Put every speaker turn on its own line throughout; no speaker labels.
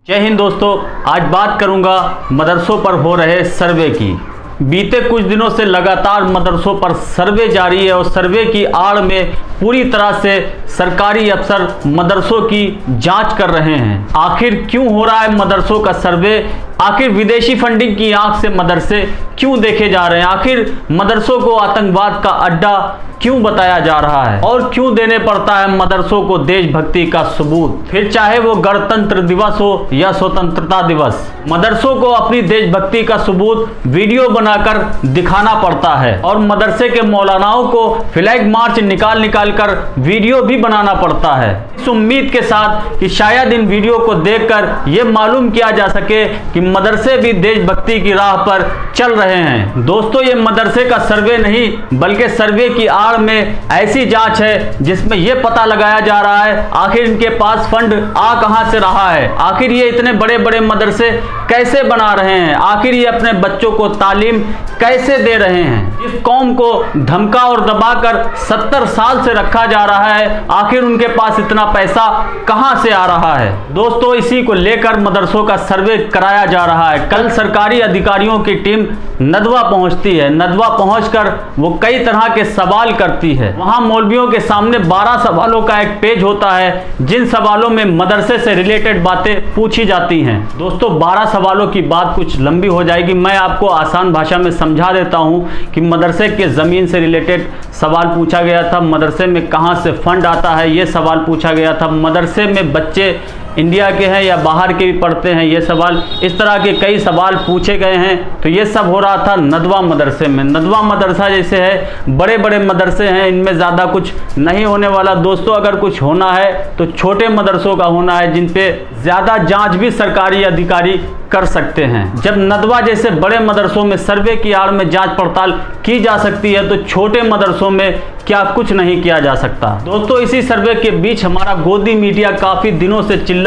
जय हिंद दोस्तों, आज बात करूंगा मदरसों पर हो रहे सर्वे की। बीते कुछ दिनों से लगातार मदरसों पर सर्वे जारी है और सर्वे की आड़ में पूरी तरह से सरकारी अफसर मदरसों की जांच कर रहे हैं। आखिर क्यों हो रहा है मदरसों का सर्वे? आखिर विदेशी फंडिंग की आंख से मदरसे क्यों देखे जा रहे हैं? आखिर मदरसों को आतंकवाद का अड्डा क्यों बताया जा रहा है और क्यों देने पड़ता है मदरसों को देशभक्ति का सबूत, फिर चाहे वो गणतंत्र दिवस हो या स्वतंत्रता दिवस। मदरसों को अपनी देशभक्ति का सबूत वीडियो बनाकर दिखाना पड़ता है और मदरसे के मौलानाओं को फ्लैग मार्च निकाल कर वीडियो भी बनाना पड़ता है, इस उम्मीद के साथ कि शायद इन वीडियो को देखकर यह मालूम किया जा सके कि मदरसे भी देशभक्ति की राह पर चल रहे हैं। दोस्तों, ये मदरसे का सर्वे नहीं बल्कि सर्वे की आड़ में ऐसी जांच है जिसमें यह पता लगाया जा रहा है आखिर इनके पास फंड आ कहां से रहा है, आखिर ये इतने बड़े बड़े मदरसे कैसे बना रहे हैं, आखिर ये अपने बच्चों को तालीम कैसे दे रहे हैं। जिस कौम को धमका और दबाकर 70 साल से रखा जा रहा है, आखिर उनके पास इतना पैसा कहां से आ रहा है। दोस्तों, इसी को लेकर मदरसों का सर्वे कराया जा रहा है। कल सरकारी अधिकारियों की टीम नदवा पहुंचती है। नदवा पहुंचकर वो कई तरह के सवाल करती है। वहां मौलवियों के सामने 12 सवालों का एक पेज होता है जिन सवालों में मदरसे से रिलेटेड बातें पूछी जाती हैं। दोस्तों, 12 सवालों की बात कुछ लंबी हो जाएगी, मैं आपको आसान भाषा में समझा देता हूं कि मदरसे के ज़मीन से रिलेटेड सवाल पूछा गया था, मदरसे में कहां से फंड आता है ये सवाल पूछा गया था, मदरसे में बच्चे इंडिया के हैं या बाहर के भी पढ़ते हैं ये सवाल, इस तरह के कई सवाल पूछे गए हैं। तो ये सब हो रहा था नदवा मदरसे में। नदवा मदरसा जैसे है, बड़े बड़े मदरसे हैं, इनमें ज़्यादा कुछ नहीं होने वाला। दोस्तों, अगर कुछ होना है तो छोटे मदरसों का होना है जिन पे ज़्यादा जांच भी सरकारी अधिकारी कर सकते हैं। जब नदवा जैसे बड़े मदरसों में सर्वे की आड़ में जांच पड़ताल की जा सकती है तो छोटे मदरसों में क्या कुछ नहीं किया जा सकता। दोस्तों, इसी सर्वे के बीच हमारा गोदी मीडिया काफी दिनों से चिल्ला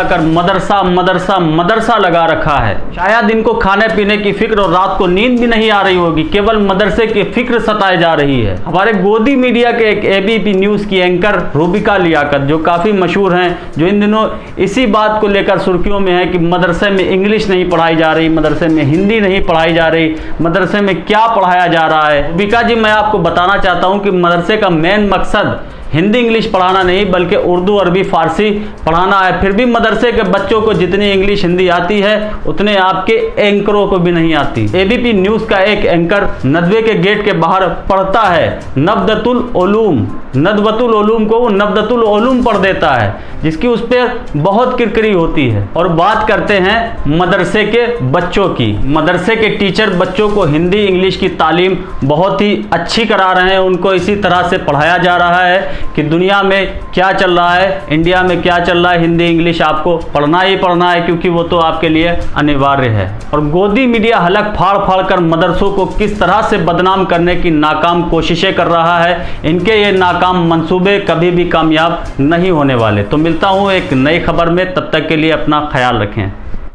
कर मदरसा मदरसा मदरसा लगा रखा है। शायद इनको खाने पीने की फिक्र और रात को नींद भी नहीं आ रही होगी, केवल मदरसे की फिक्र सताए जा रही है। हमारे गोदी मीडिया के एक एबीपी न्यूज की एंकर रूबिका लियाकत, जो काफी मशहूर हैं, जो इन दिनों इसी बात को लेकर सुर्खियों में है कि मदरसे में इंग्लिश नहीं पढ़ाई जा रही, मदरसे में हिंदी नहीं पढ़ाई जा रही, मदरसे में क्या पढ़ाया जा रहा है। रूबिका जी, मैं आपको बताना चाहता हूं कि मदरसे का मेन मकसद हिंदी इंग्लिश पढ़ाना नहीं बल्कि उर्दू अरबी फारसी पढ़ाना है। फिर भी मदरसे के बच्चों को जितनी इंग्लिश हिंदी आती है उतने आपके एंकरों को भी नहीं आती। एबीपी न्यूज का एक एंकर नदवे के गेट के बाहर पढ़ता है नबदतुल उलूम, नदवतुल उलूम को वो नबदतुल उलूम पढ़ देता है, जिसकी उस पर बहुत किरकिरी होती है। और बात करते हैं मदरसे के बच्चों की। मदरसे के टीचर बच्चों को हिंदी इंग्लिश की तालीम बहुत ही अच्छी करा रहे हैं, उनको इसी तरह से पढ़ाया जा रहा है कि दुनिया में क्या चल रहा है, इंडिया में क्या चल रहा है, हिंदी इंग्लिश आपको पढ़ना ही पढ़ना है क्योंकि वो तो आपके लिए अनिवार्य है। और गोदी मीडिया हलक फाड़ कर मदरसों को किस तरह से बदनाम करने की नाकाम कोशिशें कर रहा है, इनके ये नाकाम मंसूबे कभी भी कामयाब नहीं होने वाले। तो मिलता हूँ एक नई खबर में, तब तक के लिए अपना ख्याल रखें।